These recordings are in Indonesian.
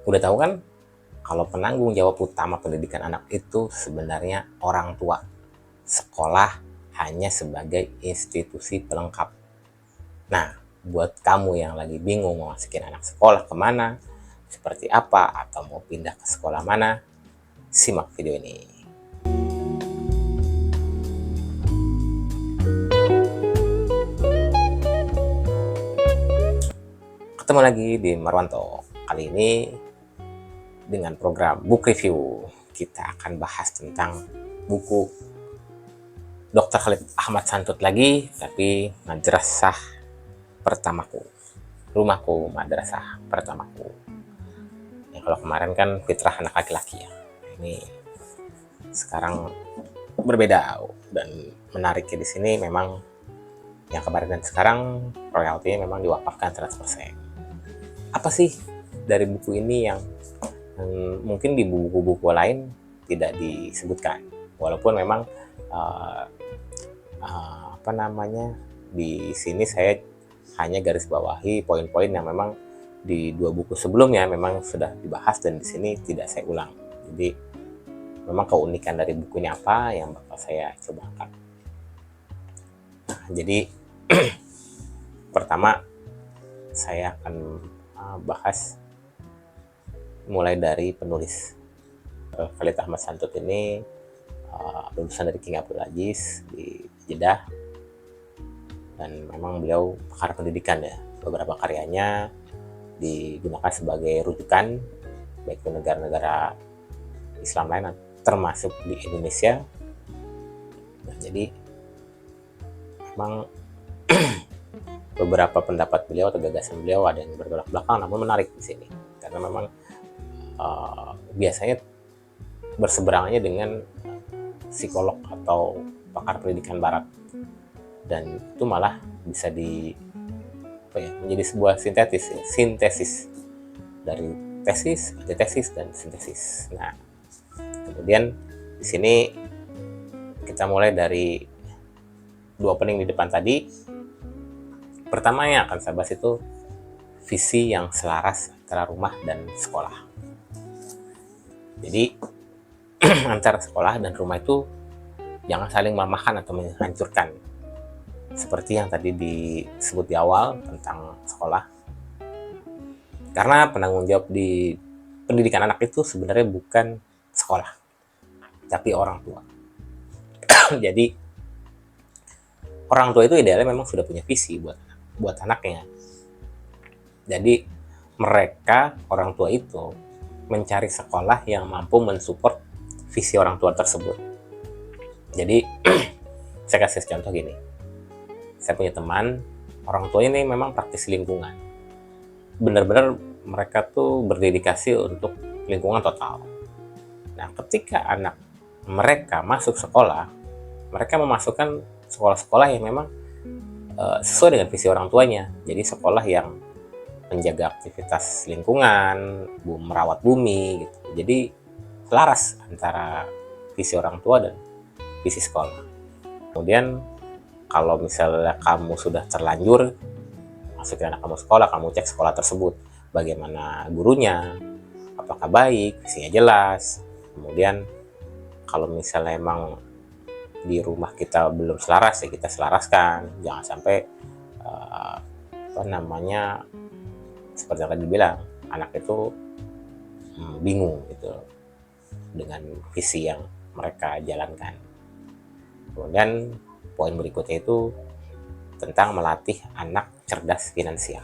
Udah tahu kan kalau penanggung jawab utama pendidikan anak itu sebenarnya orang tua. Sekolah hanya sebagai institusi pelengkap. Nah, buat kamu yang lagi bingung mau masukin anak sekolah kemana, seperti apa, atau mau pindah ke sekolah mana, simak video ini. Ketemu lagi di Marwanto. Kali ini dengan program Book Review. Kita akan bahas tentang buku Dr. Khalid Ahmad Santut lagi, tapi madrasah pertamaku. Rumahku madrasah pertamaku. Ya, kalau kemarin kan fitrah anak laki-laki ya. Ini sekarang berbeda, dan menariknya di sini memang yang kemarin dan sekarang royaltinya memang diwakafkan 100%. Apa sih dari buku ini yang mungkin di buku-buku lain tidak disebutkan, walaupun memang di sini saya hanya garis bawahi poin-poin yang memang di dua buku sebelumnya memang sudah dibahas dan di sini tidak saya ulang. Jadi memang keunikan dari bukunya apa yang bakal saya coba angkat. Nah, jadi pertama saya akan bahas mulai dari penulis. Khalid Ahmad Santut ini lulusan dari King Abdul Aziz di Jeddah, dan memang beliau pakar pendidikan ya. Beberapa karyanya digunakan sebagai rujukan baik di negara-negara Islam lain termasuk di Indonesia. Nah, jadi memang beberapa pendapat beliau atau gagasan beliau ada yang bertolak belakang, namun menarik di sini karena memang biasanya berseberangannya dengan psikolog atau pakar pendidikan barat, dan itu malah bisa menjadi sebuah sintesis dari tesis, antitesis, dan sintesis. Nah, kemudian di sini kita mulai dari dua opening di depan tadi. Pertama yang akan saya bahas itu visi yang selaras antara rumah dan sekolah. Jadi antara sekolah dan rumah itu jangan saling melemahkan atau menghancurkan. Seperti yang tadi disebut di awal tentang sekolah. Karena penanggung jawab di pendidikan anak itu sebenarnya bukan sekolah, tapi orang tua. Jadi orang tua itu idealnya memang sudah punya visi buat anaknya. Jadi mereka, orang tua itu, mencari sekolah yang mampu mensupport visi orang tua tersebut. Jadi saya kasih contoh gini. Saya punya teman, orang tuanya ini memang praktisi lingkungan. Benar-benar mereka tuh berdedikasi untuk lingkungan total. Nah, ketika anak mereka masuk sekolah, mereka memasukkan sekolah-sekolah yang memang sesuai dengan visi orang tuanya. Jadi sekolah yang menjaga aktivitas lingkungan, merawat bumi gitu. Jadi selaras antara visi orang tua dan visi sekolah. Kemudian kalau misalnya kamu sudah terlanjur masukin anak kamu sekolah, kamu cek sekolah tersebut, bagaimana gurunya, apakah baik, visinya jelas. Kemudian kalau misalnya emang di rumah kita belum selaras, ya kita selaraskan. Jangan sampai seperti yang tadi dibilang, anak itu bingung gitu dengan visi yang mereka jalankan. Kemudian poin berikutnya itu tentang melatih anak cerdas finansial.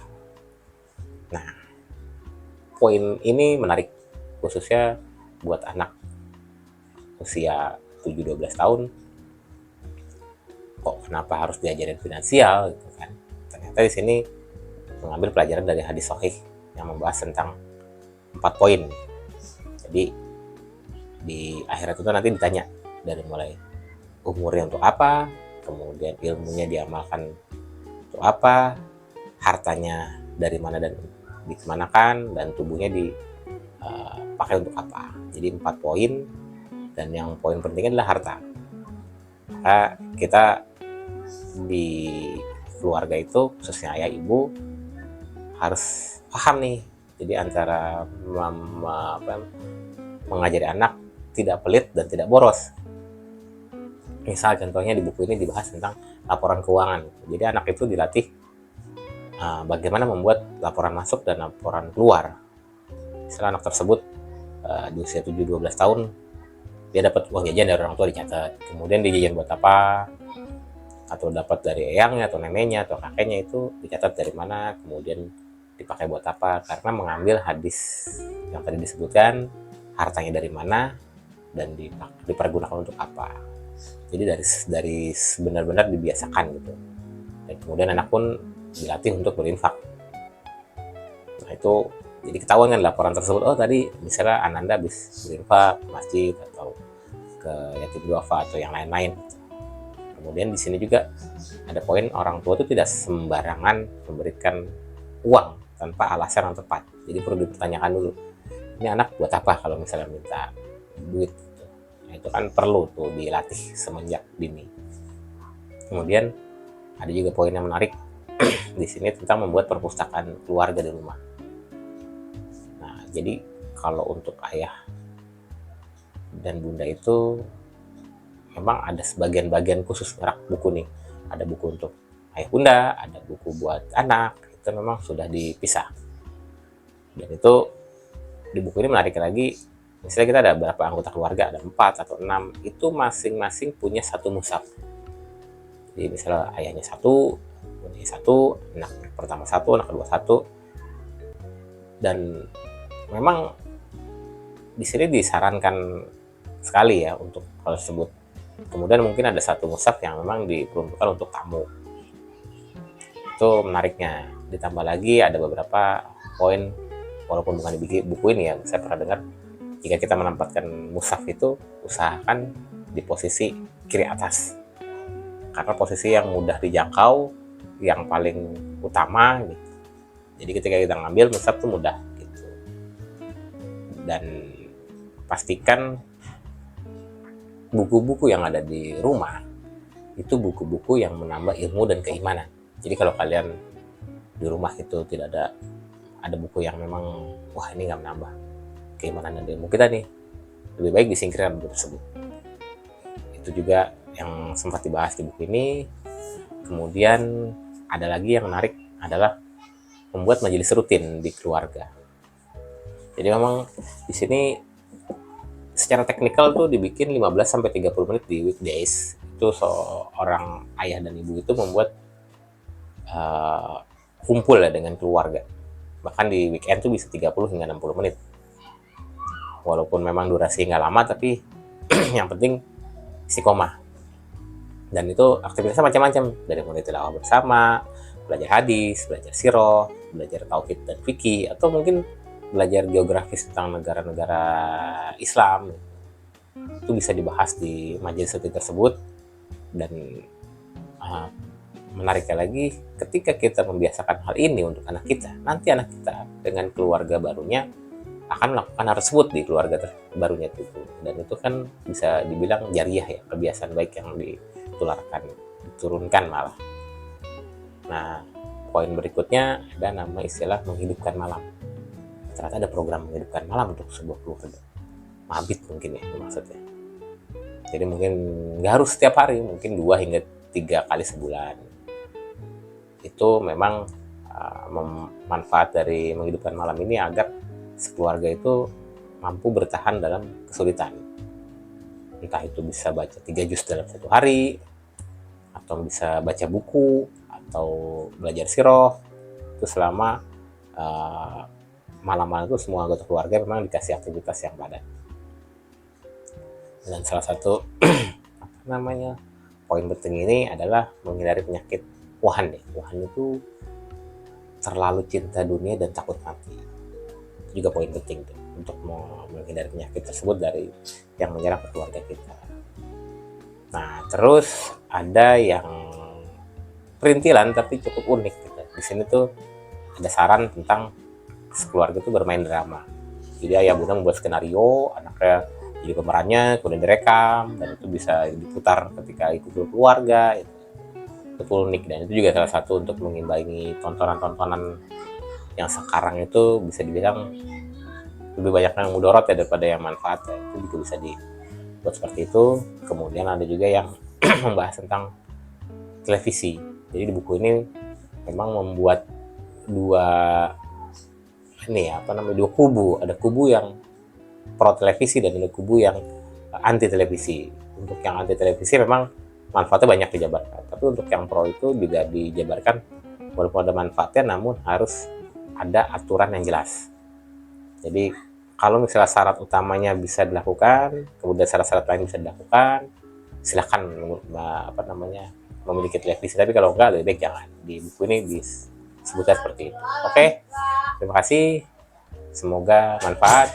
Nah, poin ini menarik khususnya buat anak usia 7-12 tahun. Kok kenapa harus diajarin finansial gitu kan? Ternyata di sini mengambil pelajaran dari hadis sahih yang membahas tentang 4 poin. Jadi di akhirat itu nanti ditanya dari mulai umurnya untuk apa, kemudian ilmunya diamalkan untuk apa, hartanya dari mana dan dikemanakan, dan tubuhnya dipakai untuk apa. Jadi 4 poin, dan yang poin pentingnya adalah harta. Maka kita di keluarga itu, khususnya ayah ibu, harus paham nih Jadi antara mengajari anak tidak pelit dan tidak boros. Misal contohnya di buku ini dibahas tentang laporan keuangan. Jadi anak itu dilatih bagaimana membuat laporan masuk dan laporan keluar. Misalnya anak tersebut di usia 7-12 tahun dia dapat uang jajan dari orang tua dicatat, kemudian dia jajan buat apa, atau dapat dari eyangnya atau neneknya atau kakeknya itu dicatat dari mana, kemudian dipakai buat apa, karena mengambil hadis yang tadi disebutkan, hartanya dari mana dan dipergunakan untuk apa. Jadi dari benar-benar dibiasakan gitu. Dan kemudian anak pun dilatih untuk berinfak. Nah itu jadi ketahuan kan laporan tersebut, oh tadi misalnya Ananda habis berinfak ke masjid atau ke yatim duafa atau yang lain-lain. Kemudian di sini juga ada poin orang tua itu tidak sembarangan memberikan uang tanpa alasan yang tepat. Jadi perlu dipertanyakan dulu, ini anak buat apa kalau misalnya minta duit gitu. Nah, itu kan perlu tuh dilatih semenjak dini. Kemudian ada juga poin yang menarik di sini tentang membuat perpustakaan keluarga di rumah. Nah, jadi kalau untuk ayah dan bunda itu memang ada sebagian-bagian khusus rak buku nih. Ada buku untuk ayah bunda, ada buku buat anak, itu memang sudah dipisah. Dan itu di buku ini menarik lagi, misalnya kita ada berapa anggota keluarga, ada 4 atau 6, itu masing-masing punya satu mushaf. Jadi misalnya ayahnya satu, bundanya satu, anak pertama satu, anak kedua satu. Dan memang di sini disarankan sekali ya untuk hal tersebut. Kemudian mungkin ada satu mushaf yang memang diperuntukkan untuk tamu. Itu menariknya. Ditambah lagi ada beberapa poin, walaupun bukan di buku ini ya, saya pernah dengar, jika kita menempatkan mushaf itu usahakan di posisi kiri atas. Karena posisi yang mudah dijangkau, yang paling utama gitu. Jadi ketika kita ngambil mushaf itu mudah gitu. Dan pastikan buku-buku yang ada di rumah itu buku-buku yang menambah ilmu dan keimanan. Jadi kalau kalian di rumah itu tidak ada buku yang memang wah ini nggak menambah keimanan dan ilmu kita nih, lebih baik disingkirkan buku tersebut. Itu juga yang sempat dibahas di buku ini. Kemudian ada lagi yang menarik adalah membuat majelis rutin di keluarga. Jadi memang di sini secara teknikal tuh dibikin 15-30 menit di weekdays. Itu seorang ayah dan ibu itu membuat kumpul ya dengan keluarga. Bahkan di weekend tuh bisa 30 hingga 60 menit. Walaupun memang durasi nggak lama, tapi yang penting istiqomah. Dan itu aktivitasnya macam-macam, dari mulai tilawah bersama, belajar hadis, belajar sirah, belajar tauhid dan fikih, atau mungkin belajar geografis tentang negara-negara Islam. Itu bisa dibahas di majelis rutin tersebut. Dan menariknya lagi, ketika kita membiasakan hal ini untuk anak kita, nanti anak kita dengan keluarga barunya akan melakukan hal tersebut di keluarga barunya itu. Dan itu kan bisa dibilang jariah ya, kebiasaan baik yang diturunkan malah. Nah, poin berikutnya ada nama istilah menghidupkan malam. Ternyata ada program menghidupkan malam untuk sebuah keluarga. Mabit mungkin ya maksudnya. Jadi mungkin nggak harus setiap hari, mungkin 2 hingga 3 kali sebulan. Itu memang manfaat dari menghidupkan malam ini agar sekeluarga itu mampu bertahan dalam kesulitan. Entah itu bisa baca 3 juz dalam 1 hari, atau bisa baca buku, atau belajar sirah. Itu selama malam-malam itu semua anggota keluarga memang dikasih aktivitas yang padat. Dan salah satu poin penting ini adalah menghindari penyakit wahan. Wahan itu terlalu cinta dunia dan takut mati. Itu juga poin penting tuh, untuk menghindari penyakit tersebut dari yang menyerang keluarga kita. Nah, terus ada yang perintilan tapi cukup unik gitu. Di sini tuh ada saran tentang sekeluarga itu bermain drama. Jadi ayah bunda membuat skenario, anaknya jadi pemerannya, kemudian direkam, dan itu bisa diputar ketika ikut keluarga. Itu unik, dan itu juga salah satu untuk mengimbangi tontonan-tontonan yang sekarang itu bisa dibilang lebih banyak yang mudorot ya daripada yang manfaat ya. Itu juga bisa dibuat seperti itu. Kemudian ada juga yang membahas tentang televisi. Jadi di buku ini memang membuat dua dua kubu. Ada kubu yang pro televisi dan ada kubu yang anti televisi. Untuk yang anti televisi memang manfaatnya banyak dijabarkan, tapi untuk yang pro itu juga dijabarkan walaupun ada manfaatnya namun harus ada aturan yang jelas. Jadi kalau misalnya syarat utamanya bisa dilakukan, kemudian syarat-syarat lain bisa dilakukan, silahkan memiliki televisi. Tapi kalau enggak, lebih baik jangan. Di buku ini disebutkan seperti itu. Oke, terima kasih. Semoga manfaat.